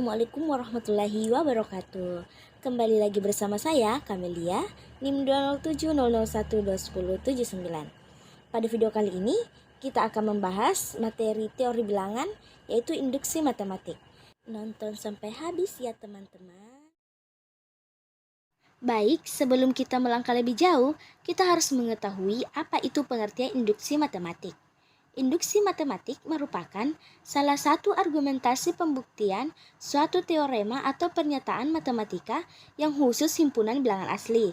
Assalamualaikum warahmatullahi wabarakatuh. Kembali lagi bersama saya, Kamelia, NIM 20700121079. Pada video kali ini, kita akan membahas materi teori bilangan, yaitu induksi matematik. Nonton sampai habis ya teman-teman. Baik, sebelum kita melangkah lebih jauh, kita harus mengetahui apa itu pengertian induksi matematik. Induksi matematik merupakan salah satu argumentasi pembuktian suatu teorema atau pernyataan matematika yang khusus himpunan bilangan asli.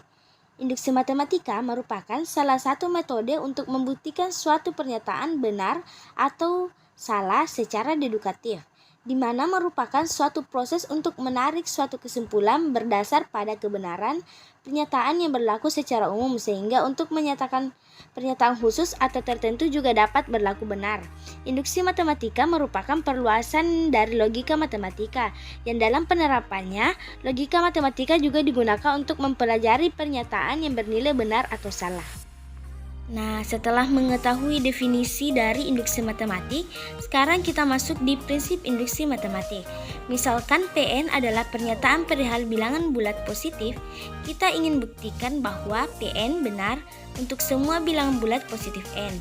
Induksi matematika merupakan salah satu metode untuk membuktikan suatu pernyataan benar atau salah secara deduktif, di mana merupakan suatu proses untuk menarik suatu kesimpulan berdasar pada kebenaran pernyataan yang berlaku secara umum, sehingga untuk menyatakan pernyataan khusus atau tertentu juga dapat berlaku benar. Induksi matematika merupakan perluasan dari logika matematika, yang dalam penerapannya, logika matematika juga digunakan untuk mempelajari pernyataan yang bernilai benar atau salah. Nah, setelah mengetahui definisi dari induksi matematik, sekarang kita masuk di prinsip induksi matematik. Misalkan Pn adalah pernyataan perihal bilangan bulat positif, kita ingin buktikan bahwa Pn benar untuk semua bilangan bulat positif n.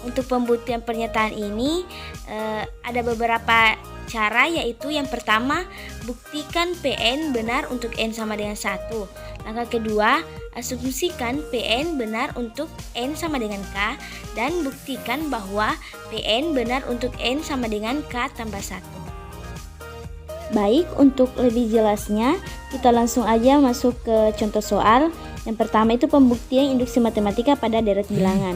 Untuk pembuktian pernyataan ini ada beberapa cara, yaitu yang pertama, buktikan Pn benar untuk n sama dengan 1. Langkah kedua, asumsikan Pn benar untuk n sama dengan k, dan buktikan bahwa Pn benar untuk n sama dengan k tambah 1. Baik, untuk lebih jelasnya, kita langsung aja masuk ke contoh soal. Yang pertama itu pembuktian induksi matematika pada deret bilangan.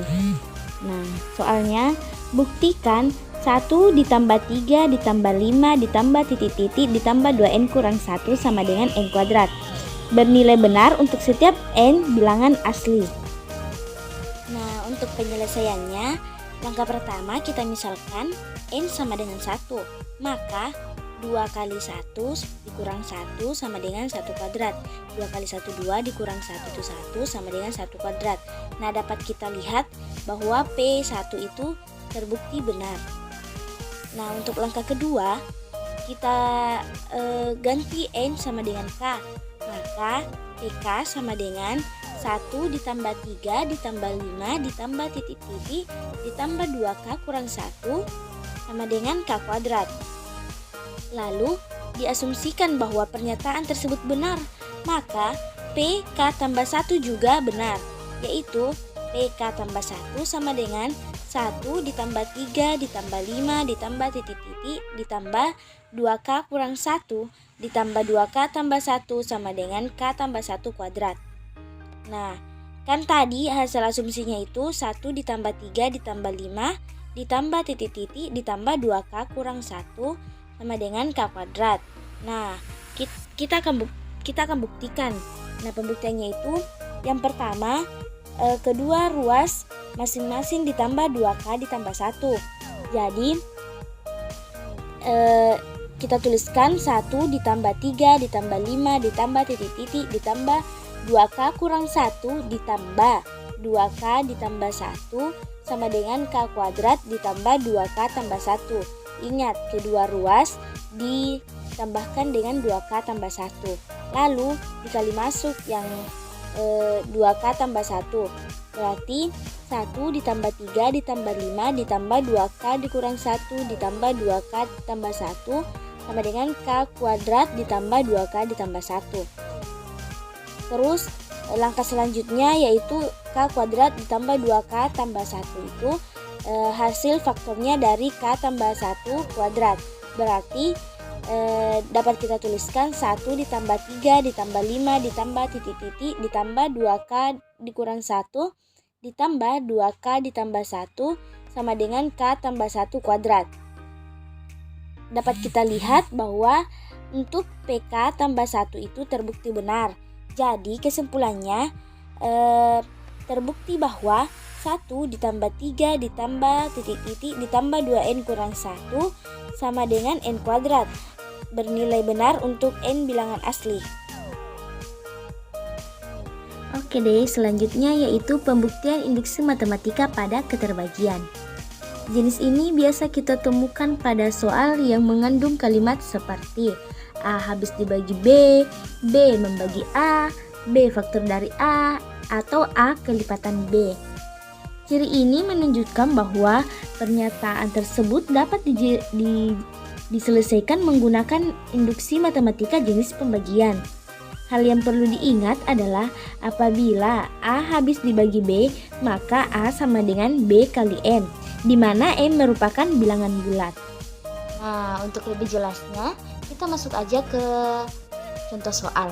Nah, soalnya buktikan 1 ditambah 3 ditambah 5 ditambah titik-titik ditambah 2n kurang 1 sama dengan n kuadrat. Bernilai benar untuk setiap n bilangan asli. Nah, untuk penyelesaiannya, langkah pertama kita misalkan n sama dengan 1. Maka 2 kali 1 dikurang 1 sama dengan 1 kuadrat. 2 kali 1 2 dikurang 1 itu 1 sama dengan 1 kuadrat. Nah, dapat kita lihat bahwa P1 itu terbukti benar. Nah, untuk langkah kedua, kita ganti n sama dengan k. Maka PK sama dengan 1 ditambah 3 ditambah 5 ditambah titik-titik ditambah 2k kurang 1 sama dengan k kuadrat. Lalu diasumsikan bahwa pernyataan tersebut benar, maka PK tambah 1 juga benar, yaitu PK tambah 1 sama dengan 1 ditambah 3 ditambah 5 ditambah titik-titik ditambah 2k kurang 1 ditambah 2k tambah 1 sama dengan k tambah 1 kuadrat. Nah, kan tadi hasil asumsinya itu 1 ditambah 3 ditambah 5 ditambah titik-titik ditambah 2k kurang 1 sama dengan k kuadrat. Nah, kita akan buktikan. Nah, pembuktiannya itu yang pertama, kedua ruas masing-masing ditambah 2k ditambah 1. Jadi kita tuliskan 1 ditambah 3 ditambah 5 ditambah titik-titik ditambah 2k kurang 1 ditambah 2k ditambah 1 sama dengan k kuadrat ditambah 2k tambah 1. Ingat, kedua ruas ditambahkan dengan 2k tambah 1. Lalu dikali masuk yang 2k tambah 1. Berarti 1 ditambah 3 ditambah 5 ditambah 2k dikurang 1 ditambah 2k tambah 1 sama dengan k kuadrat ditambah 2k ditambah 1. Terus langkah selanjutnya yaitu k kuadrat ditambah 2k tambah 1 itu hasil faktornya dari k tambah 1 kuadrat. Berarti dapat kita tuliskan 1 ditambah 3 ditambah 5 ditambah titik-titik ditambah 2k dikurang 1 ditambah 2k ditambah 1 sama dengan k tambah 1 kuadrat. Dapat kita lihat bahwa untuk PK tambah 1 itu terbukti benar. Jadi kesimpulannya terbukti bahwa 1 ditambah 3 ditambah titik-titik ditambah 2n kurang 1 sama dengan n kuadrat. Bernilai benar untuk n bilangan asli. Oke deh, selanjutnya yaitu pembuktian induksi matematika pada keterbagian. Jenis ini biasa kita temukan pada soal yang mengandung kalimat seperti A habis dibagi B, B membagi A, B faktor dari A, atau A kelipatan B. Ciri ini menunjukkan bahwa pernyataan tersebut dapat diselesaikan menggunakan induksi matematika jenis pembagian. Hal yang perlu diingat adalah apabila A habis dibagi B, maka A sama dengan B kali M, di mana M merupakan bilangan bulat. Nah, untuk lebih jelasnya, kita masuk aja ke contoh soal.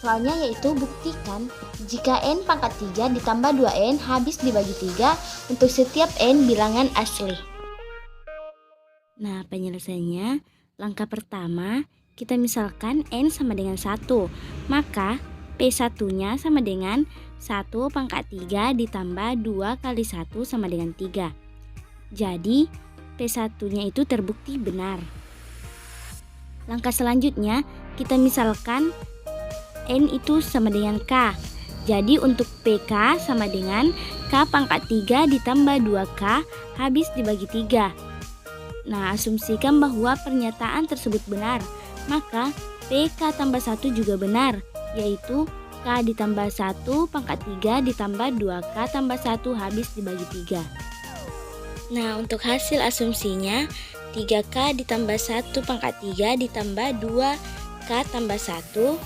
Soalnya yaitu buktikan jika N pangkat 3 ditambah 2N habis dibagi 3 untuk setiap N bilangan asli. Nah, penyelesaiannya, langkah pertama, kita misalkan N sama dengan 1, maka P1-nya sama dengan 1 pangkat 3 ditambah 2 kali 1 sama dengan 3. Jadi, P1-nya itu terbukti benar. Langkah selanjutnya, kita misalkan N itu sama dengan K. Jadi, untuk PK sama dengan K pangkat 3 ditambah 2K habis dibagi 3. Nah, asumsikan bahwa pernyataan tersebut benar. Maka PK tambah 1 juga benar, yaitu K ditambah 1 pangkat 3 ditambah 2K tambah 1 habis dibagi 3. Nah, untuk hasil asumsinya 3K ditambah 1 pangkat 3 ditambah 2K tambah 1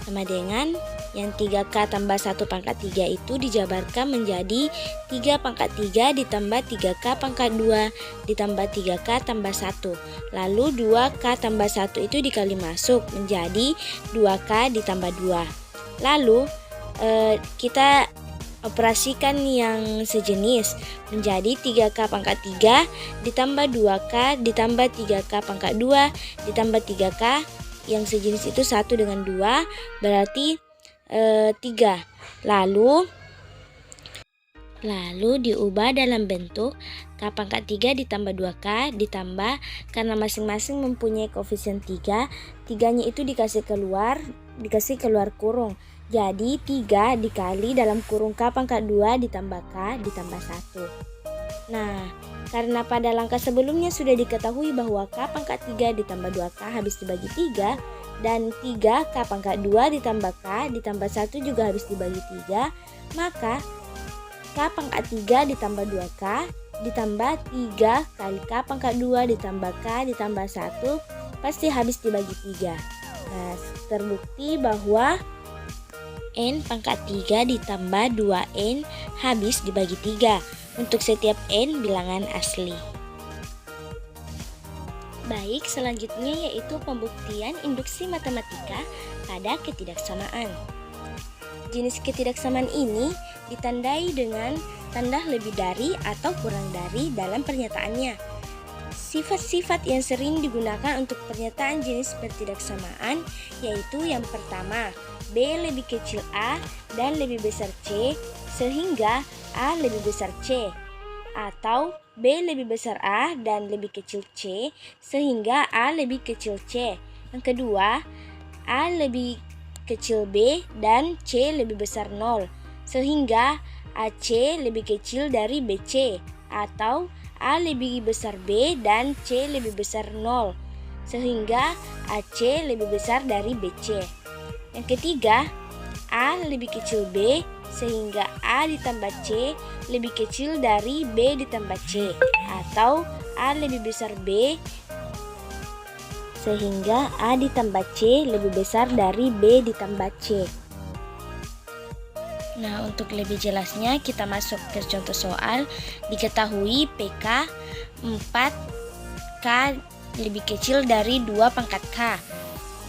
sama dengan yang 3K tambah 1 pangkat 3 itu dijabarkan menjadi 3 pangkat 3 ditambah 3K pangkat 2 ditambah 3K tambah 1. Lalu 2K tambah 1 itu dikali masuk menjadi 2K ditambah 2. Lalu kita operasikan yang sejenis menjadi 3K pangkat 3 ditambah 2K ditambah 3K pangkat 2 ditambah 3K yang sejenis itu 1 dengan 2 berarti 3. Lalu diubah dalam bentuk K pangkat 3 ditambah 2K ditambah, karena masing-masing mempunyai koefisien 3, 3-nya itu dikasih keluar kurung. Jadi 3 dikali dalam kurung K pangkat 2 ditambah K ditambah 1. Nah, karena pada langkah sebelumnya sudah diketahui bahwa K pangkat 3 ditambah 2K habis dibagi 3, dan 3K pangkat 2 ditambah K ditambah 1 juga habis dibagi 3, maka K pangkat 3 ditambah 2K ditambah 3 kali K pangkat 2 ditambah K ditambah 1 pasti habis dibagi 3. Nah, terbukti bahwa N pangkat 3 ditambah 2N habis dibagi 3 untuk setiap N bilangan asli. Baik, selanjutnya yaitu pembuktian induksi matematika pada ketidaksamaan. Jenis ketidaksamaan ini ditandai dengan tanda lebih dari atau kurang dari dalam pernyataannya. Sifat-sifat yang sering digunakan untuk pernyataan jenis ketidaksamaan yaitu yang pertama, B lebih kecil A dan lebih besar C sehingga A lebih besar C, atau B lebih besar A dan lebih kecil C sehingga A lebih kecil C. Yang kedua, A lebih kecil B dan C lebih besar 0 sehingga AC lebih kecil dari BC, atau A lebih besar B dan C lebih besar 0 sehingga AC lebih besar dari BC. Yang ketiga, A lebih kecil B sehingga A ditambah C lebih kecil dari B ditambah C, atau A lebih besar B sehingga A ditambah C lebih besar dari B ditambah C. Nah, untuk lebih jelasnya kita masuk ke contoh soal. Diketahui PK 4K lebih kecil dari 2 pangkat K.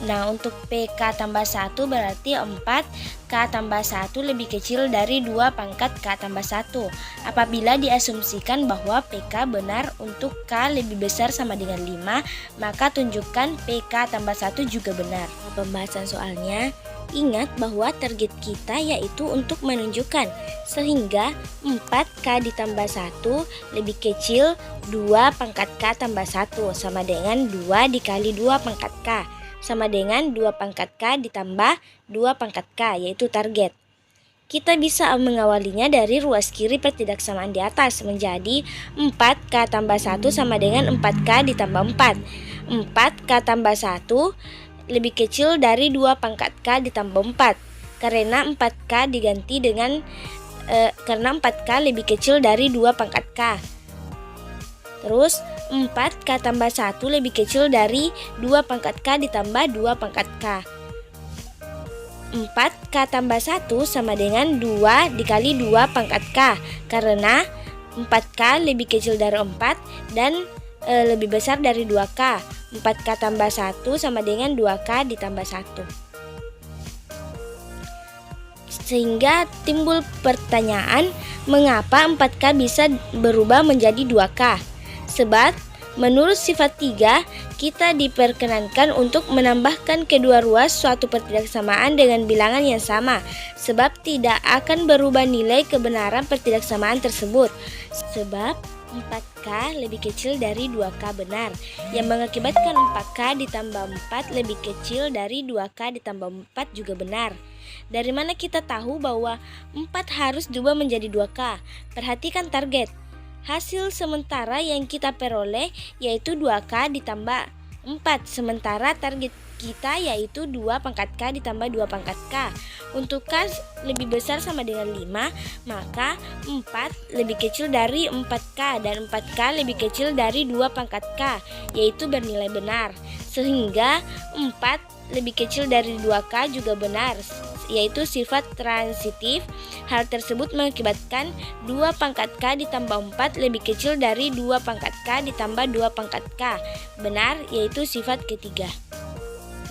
Nah, untuk PK tambah 1 berarti 4K tambah 1 lebih kecil dari 2 pangkat K tambah 1. Apabila diasumsikan bahwa PK benar untuk K lebih besar sama dengan 5, maka tunjukkan PK tambah 1 juga benar. Nah, pembahasan soalnya, ingat bahwa target kita yaitu untuk menunjukkan sehingga 4K ditambah 1 lebih kecil 2 pangkat K tambah 1 sama dengan 2 dikali 2 pangkat K sama dengan 2 pangkat K ditambah 2 pangkat K, yaitu target. Kita bisa mengawalinya dari ruas kiri pertidaksamaan di atas menjadi 4K tambah 1 sama dengan 4K ditambah 4. 4K tambah 1 lebih kecil dari 2 pangkat K ditambah 4. Karena 4K diganti dengan karena 4K lebih kecil dari 2 pangkat K. Terus 4K tambah 1 lebih kecil dari 2 pangkat K ditambah 2 pangkat K. 4K tambah 1 sama dengan 2 dikali 2 pangkat K. Karena 4K lebih kecil dari 4 dan lebih besar dari 2K. 4K tambah 1 sama dengan 2K ditambah 1. Sehingga timbul pertanyaan, mengapa 4K bisa berubah menjadi 2K? Sebab menurut sifat 3, kita diperkenankan untuk menambahkan kedua ruas suatu pertidaksamaan dengan bilangan yang sama, sebab tidak akan berubah nilai kebenaran pertidaksamaan tersebut. Sebab 4K lebih kecil dari 2K benar, yang mengakibatkan 4K ditambah 4 lebih kecil dari 2K ditambah 4 juga benar. Dari mana kita tahu bahwa 4 harus diubah menjadi 2K? Perhatikan target. Hasil sementara yang kita peroleh yaitu 2K ditambah 4, sementara target kita yaitu 2 pangkat K ditambah 2 pangkat K. Untuk K lebih besar sama dengan 5, maka 4 lebih kecil dari 4K dan 4K lebih kecil dari 2 pangkat K, yaitu bernilai benar. Sehingga 4 lebih kecil dari 2K juga benar, yaitu sifat transitif. Hal tersebut mengakibatkan 2 pangkat K ditambah 4 lebih kecil dari 2 pangkat K ditambah 2 pangkat K. Benar, yaitu sifat ketiga.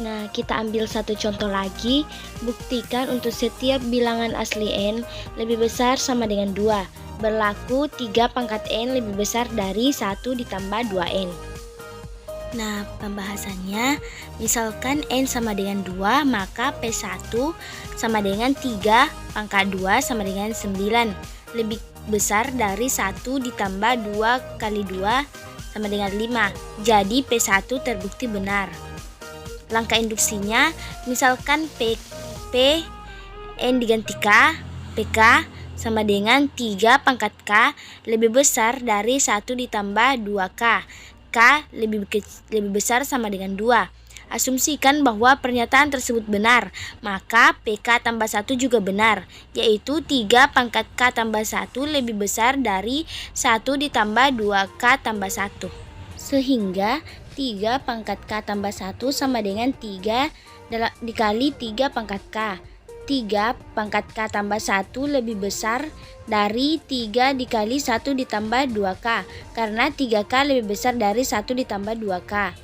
Nah, kita ambil satu contoh lagi. Buktikan untuk setiap bilangan asli N lebih besar sama dengan 2. Berlaku 3 pangkat N lebih besar dari 1 ditambah 2N. Nah, pembahasannya, misalkan N sama dengan 2, maka P1 sama dengan 3 pangkat 2 sama dengan 9. Lebih besar dari 1 ditambah 2 kali 2 sama dengan 5. Jadi P1 terbukti benar. Langkah induksinya, misalkan P N diganti K, PK sama dengan 3 pangkat K lebih besar dari 1 ditambah 2K. K lebih besar sama dengan 2. Asumsikan bahwa pernyataan tersebut benar, maka PK tambah 1 juga benar, yaitu 3 pangkat K tambah 1 lebih besar dari 1 ditambah 2K tambah 1. Sehingga 3 pangkat K tambah 1 sama dengan 3 dikali 3 pangkat K. 3 pangkat K tambah 1 lebih besar dari 3 dikali 1 ditambah 2K, karena 3K lebih besar dari 1 ditambah 2K.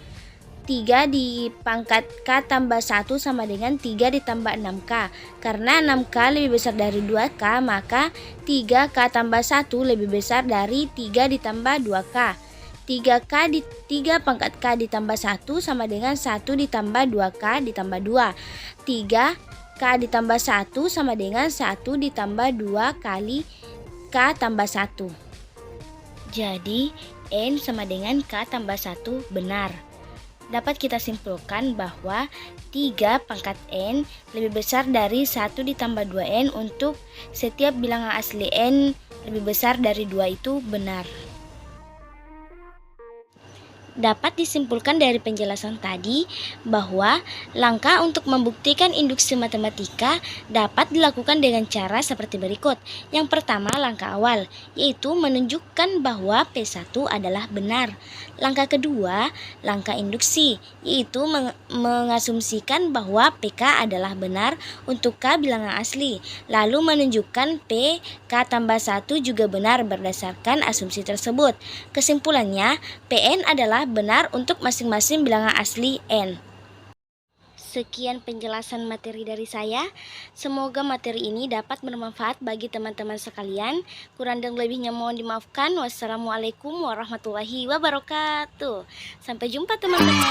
3 di pangkat K tambah 1 sama dengan 3 ditambah 6K. Karena 6K lebih besar dari 2K, maka 3K tambah 1 lebih besar dari 3 ditambah 2K. 3 pangkat K ditambah 1 sama dengan 1 ditambah 2K ditambah 2. 3K ditambah 1 sama dengan 1 ditambah 2 kali K tambah 1. Jadi N sama dengan K tambah 1 benar. Dapat kita simpulkan bahwa 3 pangkat N lebih besar dari 1 ditambah 2N untuk setiap bilangan asli N lebih besar dari 2 itu benar. Dapat disimpulkan dari penjelasan tadi bahwa langkah untuk membuktikan induksi matematika dapat dilakukan dengan cara seperti berikut. Yang pertama, langkah awal, yaitu menunjukkan bahwa P1 adalah benar. Langkah kedua, langkah induksi, yaitu mengasumsikan bahwa PK adalah benar untuk K bilangan asli, lalu menunjukkan P K tambah 1 juga benar berdasarkan asumsi tersebut. Kesimpulannya, Pn adalah benar untuk masing-masing bilangan asli N. Sekian penjelasan materi dari saya. Semoga materi ini dapat bermanfaat bagi teman-teman sekalian. Kurang dan lebihnya mohon dimaafkan. Wassalamualaikum warahmatullahi wabarakatuh. Sampai jumpa teman-teman.